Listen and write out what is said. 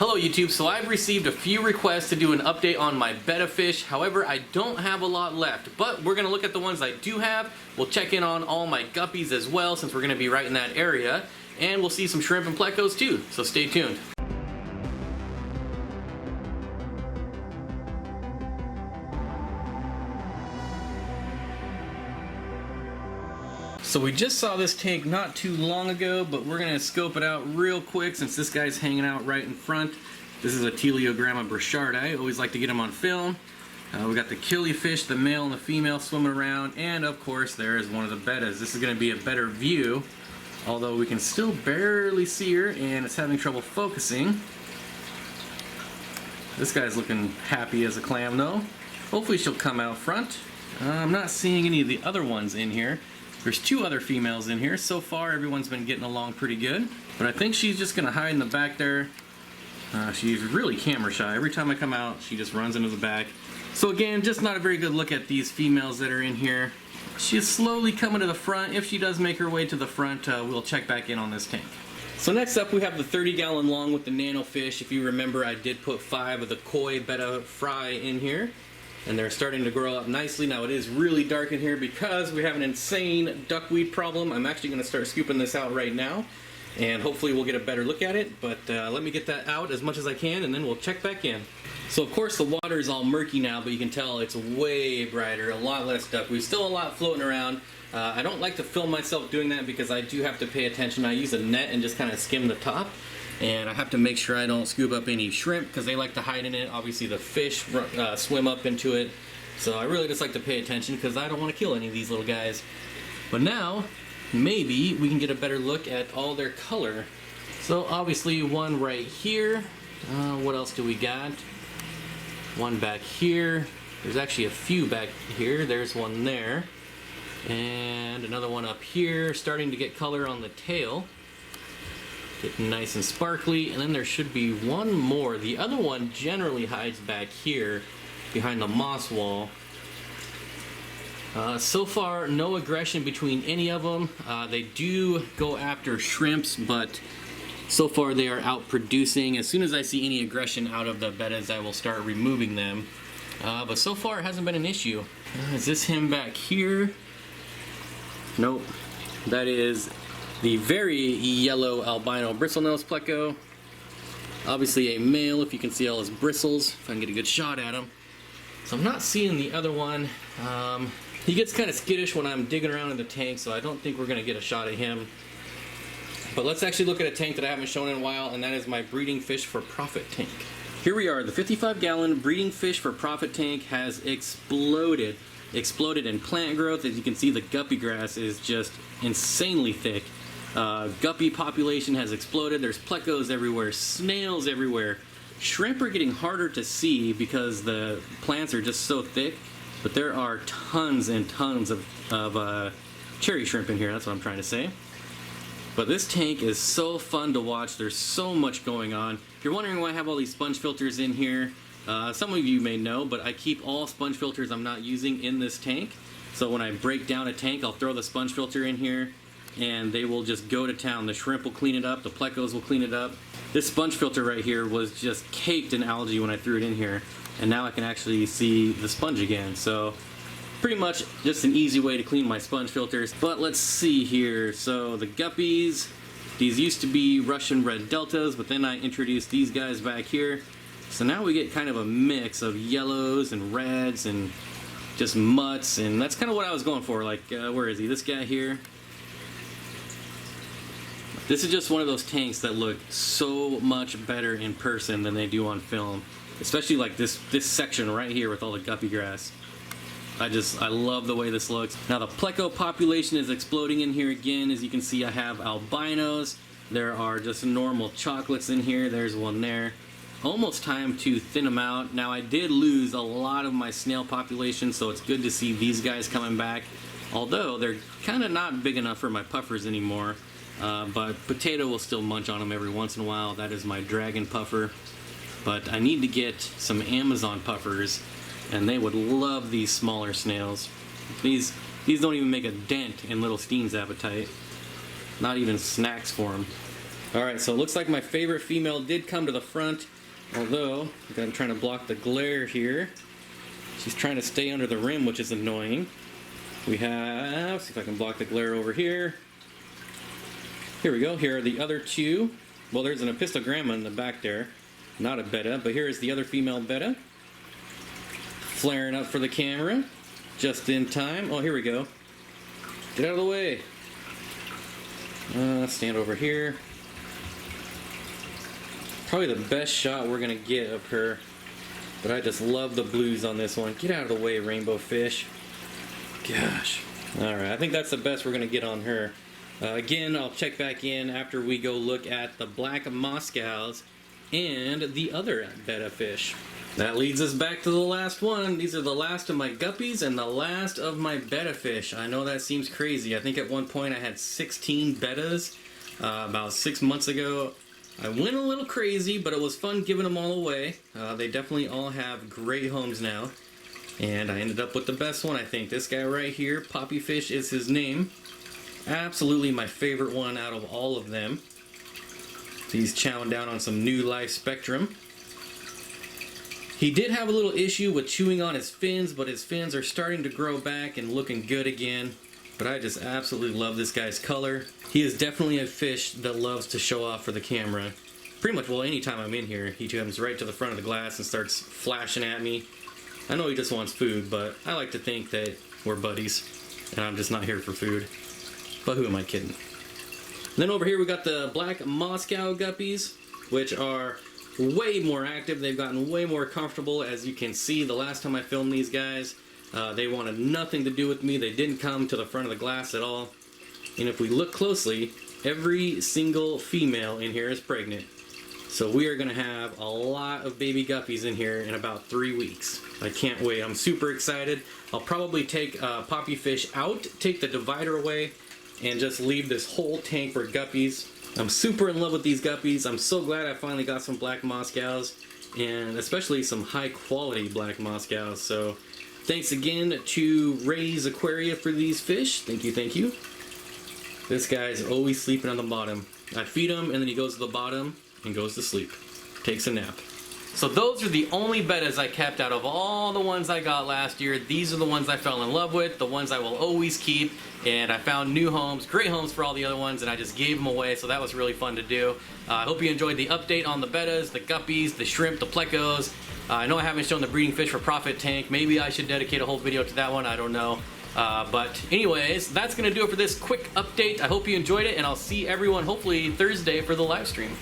Hello YouTube, so I've received a few requests to do an update on my betta fish. However, I don't have a lot left, but we're going to look at the ones I do have. We'll check in on all my guppies as well, since we're going to be right in that area. And we'll see some shrimp and plecos too, so stay tuned. So we just saw this tank not too long ago, but we're going to scope it out real quick since this guy's hanging out right in front. This is a Teleogramma brachardi. I always like to get them on film. We got the killifish, the male and the female swimming around, and of course there is one of the bettas. This is going to be a better view, although we can still barely see her and it's having trouble focusing. This guy's looking happy as a clam though. Hopefully she'll come out front. I'm not seeing any of the other ones in here. There's two other females in here. So far everyone's been getting along pretty good, but I think she's just gonna hide in the back there. She's really camera shy. Every time I come out she just runs into the back. So again, just not a very good look at these females that are in here. She's slowly coming to the front. If she does make her way to the front, we'll check back in on this tank. So next up we have the 30-gallon long with the nano fish. If you remember, I did put 5 of the koi betta fry in here, and they're starting to grow up nicely. Now it is really dark in here because we have an insane duckweed problem. I'm actually going to start scooping this out right now, and hopefully we'll get a better look at it, but let me get that out as much as I can and then we'll check back in. So of course the water is all murky now, but you can tell it's way brighter, a lot less duckweed, still a lot floating around. I don't like to film myself doing that because I do have to pay attention. I use a net and just kind of skim the top. And I have to make sure I don't scoop up any shrimp because they like to hide in it. Obviously the fish swim up into it. So I really just like to pay attention because I don't want to kill any of these little guys. But now, maybe we can get a better look at all their color. So obviously one right here. What else do we got? One back here. There's actually a few back here. There's one there. And another one up here, starting to get color on the tail. Getting nice and sparkly, and then there should be one more. The other one generally hides back here behind the moss wall. So far, no aggression between any of them. They do go after shrimps, but so far they are out producing. As soon as I see any aggression out of the bettas, I will start removing them. But so far it hasn't been an issue. Is this him back here? Nope. That is the very yellow albino bristlenose pleco. Obviously a male, if you can see all his bristles, if I can get a good shot at him. So I'm not seeing the other one. He gets kind of skittish when I'm digging around in the tank, so I don't think we're going to get a shot at him. But let's actually look at a tank that I haven't shown in a while, and that is my breeding fish for profit tank. Here we are. The 55-gallon breeding fish for profit tank has exploded in plant growth. As you can see, the guppy grass is just insanely thick. Guppy population has exploded. There's plecos everywhere, snails everywhere. Shrimp are getting harder to see because the plants are just so thick, but there are tons and tons of cherry shrimp in here. That's what I'm trying to say. But this tank is so fun to watch. There's so much going on. If you're wondering why I have all these sponge filters in here, some of you may know, but I keep all sponge filters I'm not using in this tank. So when I break down a tank, I'll throw the sponge filter in here and they will just go to town. The shrimp will clean it up, the plecos will clean it up. This sponge filter right here was just caked in algae when I threw it in here, and now I can actually see the sponge again. So pretty much just an easy way to clean my sponge filters. But let's see here. So the guppies, these used to be Russian red deltas, but then I introduced these guys back here. So now we get kind of a mix of yellows and reds and just mutts, and that's kind of what I was going for. Like, where is he? This guy here. This is just one of those tanks that look so much better in person than they do on film. Especially like this section right here with all the guppy grass. I love the way this looks. Now the pleco population is exploding in here again. As you can see, I have albinos. There are just normal chocolates in here. There's one there. Almost time to thin them out. Now I did lose a lot of my snail population, so it's good to see these guys coming back. Although they're kind of not big enough for my puffers anymore. But Potato will still munch on them every once in a while. That is my dragon puffer. But I need to get some Amazon puffers, and they would love these smaller snails. These don't even make a dent in little Steen's appetite. Not even snacks for them. Alright, so it looks like my favorite female did come to the front, although I'm trying to block the glare here. She's trying to stay under the rim, which is annoying. We have, see if I can block the glare over here. Here we go, here are the other two. Well, there's an epistogramma in the back there, not a betta, but here is the other female betta. Flaring up for the camera, just in time. Oh, here we go. Get out of the way. Stand over here. Probably the best shot we're gonna get of her, but I just love the blues on this one. Get out of the way, rainbow fish. Gosh. Alright, I think that's the best we're gonna get on her. Again, I'll check back in after we go look at the black Moscows and the other betta fish. That leads us back to the last one. These are the last of my guppies and the last of my betta fish. I know that seems crazy. I think at one point I had 16 bettas about 6 months ago. I went a little crazy, but it was fun giving them all away. They definitely all have great homes now. And I ended up with the best one, I think. This guy right here, Poppy Fish is his name. Absolutely my favorite one out of all of them. He's chowing down on some New Life Spectrum. He did have a little issue with chewing on his fins, but his fins are starting to grow back and looking good again. But I just absolutely love this guy's color. He is definitely a fish that loves to show off for the camera. Pretty much, well, anytime I'm in here, he comes right to the front of the glass and starts flashing at me. I know he just wants food, but I like to think that we're buddies, and I'm just not here for food. But who am I kidding? Then over here we got the black Moscow guppies, which are way more active. They've gotten way more comfortable. As you can see, the last time I filmed these guys, they wanted nothing to do with me. They didn't come to the front of the glass at all. And if we look closely, every single female in here is pregnant. So we are going to have a lot of baby guppies in here in about 3 weeks. I can't wait. I'm super excited. I'll probably take Poppy Fish out, take the divider away, and just leave this whole tank for guppies. I'm super in love with these guppies. I'm so glad I finally got some black Moscows, and especially some high quality black Moscows. So thanks again to Ray's Aquaria for these fish. Thank you, thank you. This guy's always sleeping on the bottom. I feed him and then he goes to the bottom and goes to sleep. Takes a nap. So those are the only bettas I kept out of all the ones I got last year. These are the ones I fell in love with, the ones I will always keep, and I found new homes, great homes for all the other ones, and I just gave them away, so that was really fun to do. I hope you enjoyed the update on the bettas, the guppies, the shrimp, the plecos. I know I haven't shown the breeding fish for profit tank. Maybe I should dedicate a whole video to that one, I don't know. But anyways, that's going to do it for this quick update. I hope you enjoyed it, and I'll see everyone hopefully Thursday for the live stream.